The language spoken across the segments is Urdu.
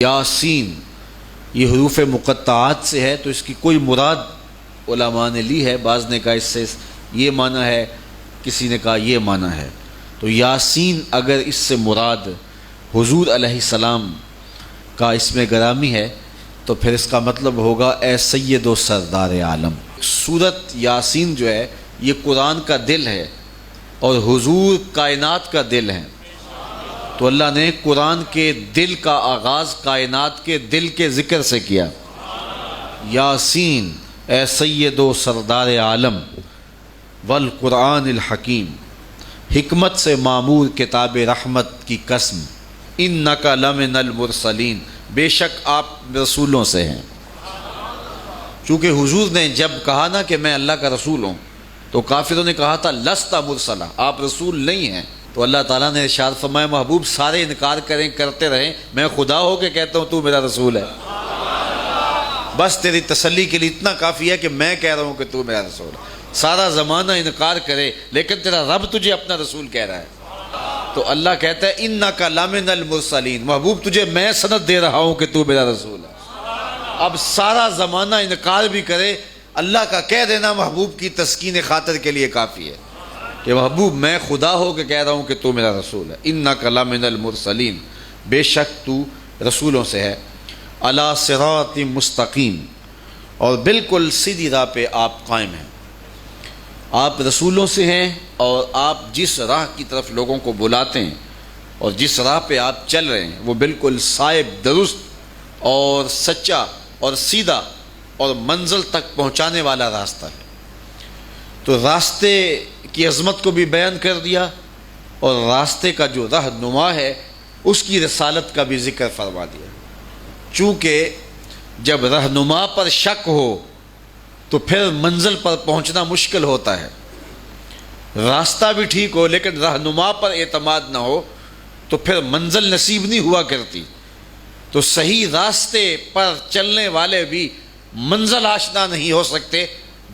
یاسین یہ حروف مقطعات سے ہے، تو اس کی کوئی مراد علماء نے لی ہے، بعض نے کہا اس سے یہ معنی ہے، کسی نے کہا یہ معنی ہے۔ تو یاسین اگر اس سے مراد حضور علیہ السلام کا اس میں گرامی ہے تو پھر اس کا مطلب ہوگا اے سید و سردار عالم۔ سورت یاسین جو ہے یہ قرآن کا دل ہے اور حضور کائنات کا دل ہے، تو اللہ نے قرآن کے دل کا آغاز کائنات کے دل کے ذکر سے کیا۔ یاسین اے سید و سردار عالم والقرآن الحکیم، حکمت سے معمور کتاب رحمت کی قسم، انک لمن المرسلین، بے شک آپ رسولوں سے ہیں۔ چونکہ حضور نے جب کہا نا کہ میں اللہ کا رسول ہوں تو کافروں نے کہا تھا لست مرسلا، آپ رسول نہیں ہیں، تو اللہ تعالیٰ نے ارشاد فرمایا محبوب سارے انکار کریں کرتے رہیں، میں خدا ہو کے کہتا ہوں تو میرا رسول ہے، بس تیری تسلی کے لیے اتنا کافی ہے کہ میں کہہ رہا ہوں کہ تو میرا رسول ہے۔ سارا زمانہ انکار کرے لیکن تیرا رب تجھے اپنا رسول کہہ رہا ہے، تو اللہ کہتا ہے انک لمن المرسلین، محبوب تجھے میں سند دے رہا ہوں کہ تو میرا رسول ہے۔ اب سارا زمانہ انکار بھی کرے، اللہ کا کہہ دینا محبوب کی تسکین خاطر کے لیے کافی ہے کہ محبوب میں خدا ہو کے کہہ رہا ہوں کہ تو میرا رسول ہے۔ انک لمن المرسلین، بے شک تو رسولوں سے ہے۔ علی صراط مستقیم، اور بالکل سیدھی راہ پہ آپ قائم ہیں، آپ رسولوں سے ہیں اور آپ جس راہ کی طرف لوگوں کو بلاتے ہیں اور جس راہ پہ آپ چل رہے ہیں وہ بالکل صائب، درست اور سچا اور سیدھا اور منزل تک پہنچانے والا راستہ ہے۔ تو راستے کی عظمت کو بھی بیان کر دیا اور راستے کا جو رہنما ہے اس کی رسالت کا بھی ذکر فرما دیا، چونکہ جب رہنما پر شک ہو تو پھر منزل پر پہنچنا مشکل ہوتا ہے، راستہ بھی ٹھیک ہو لیکن رہنما پر اعتماد نہ ہو تو پھر منزل نصیب نہیں ہوا کرتی۔ تو صحیح راستے پر چلنے والے بھی منزل آشنا نہیں ہو سکتے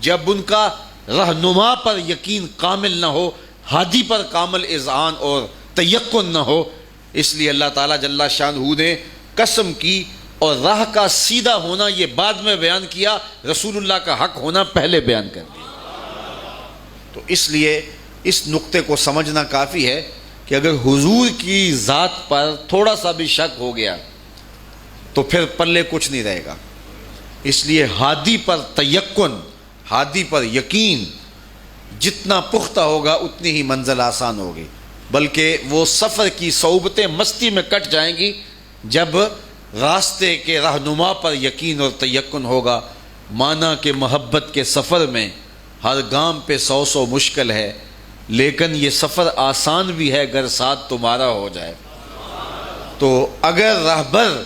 جب ان کا رہنما پر یقین کامل نہ ہو، ہادی پر کامل اذعان اور تیقن نہ ہو۔ اس لیے اللہ تعالیٰ جل شانہ نے قسم کی اور راہ کا سیدھا ہونا یہ بعد میں بیان کیا، رسول اللہ کا حق ہونا پہلے بیان کر دیا۔ تو اس لیے اس نقطے کو سمجھنا کافی ہے کہ اگر حضور کی ذات پر تھوڑا سا بھی شک ہو گیا تو پھر پلے کچھ نہیں رہے گا۔ اس لیے ہادی پر تیقن، ہادی پر یقین جتنا پختہ ہوگا اتنی ہی منزل آسان ہوگی، بلکہ وہ سفر کی صعوبتیں مستی میں کٹ جائیں گی جب راستے کے رہنما پر یقین اور تیقن ہوگا۔ مانا کہ محبت کے سفر میں ہر گام پہ 100 مشکل ہے، لیکن یہ سفر آسان بھی ہے اگر ساتھ تمہارا ہو جائے۔ تو اگر راہبر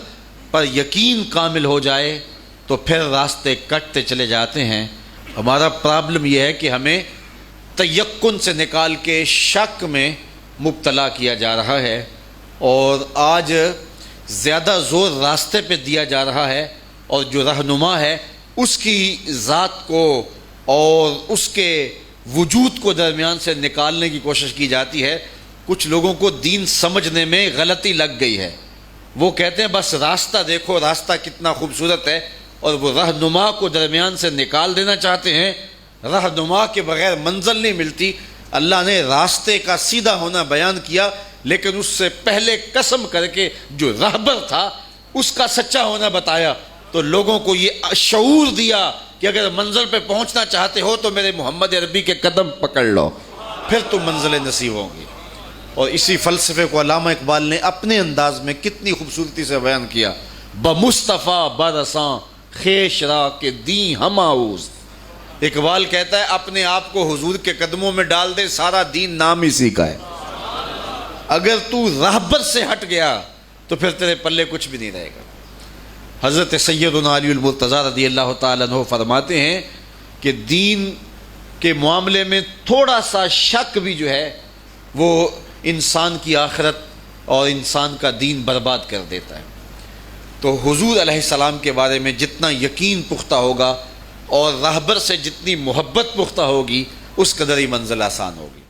پر یقین کامل ہو جائے تو پھر راستے کٹتے چلے جاتے ہیں۔ ہمارا پرابلم یہ ہے کہ ہمیں تیقن سے نکال کے شک میں مبتلا کیا جا رہا ہے، اور آج زیادہ زور راستے پہ دیا جا رہا ہے، اور جو رہنما ہے اس کی ذات کو اور اس کے وجود کو درمیان سے نکالنے کی کوشش کی جاتی ہے۔ کچھ لوگوں کو دین سمجھنے میں غلطی لگ گئی ہے، وہ کہتے ہیں بس راستہ دیکھو، راستہ کتنا خوبصورت ہے، اور وہ رہنما کو درمیان سے نکال دینا چاہتے ہیں۔ رہنما کے بغیر منزل نہیں ملتی۔ اللہ نے راستے کا سیدھا ہونا بیان کیا، لیکن اس سے پہلے قسم کر کے جو راہبر تھا اس کا سچا ہونا بتایا، تو لوگوں کو یہ شعور دیا کہ اگر منزل پہ پہنچنا چاہتے ہو تو میرے محمد عربی کے قدم پکڑ لو، پھر تم منزلیں نصیب ہوں گی۔ اور اسی فلسفے کو علامہ اقبال نے اپنے انداز میں کتنی خوبصورتی سے بیان کیا، بمصطفیٰ برساں خیش را کے دین ہم آؤز۔ اقبال کہتا ہے اپنے آپ کو حضور کے قدموں میں ڈال دے، سارا دین نام اسی کا ہے۔ اگر تو راہبر سے ہٹ گیا تو پھر تیرے پلے کچھ بھی نہیں رہے گا۔ حضرت سیدنا علی المرتضیٰ رضی اللہ تعالیٰ عنہ فرماتے ہیں کہ دین کے معاملے میں تھوڑا سا شک بھی جو ہے وہ انسان کی آخرت اور انسان کا دین برباد کر دیتا ہے۔ تو حضور علیہ السلام کے بارے میں جتنا یقین پختہ ہوگا اور راہبر سے جتنی محبت پختہ ہوگی اس قدر ہی منزل آسان ہوگی۔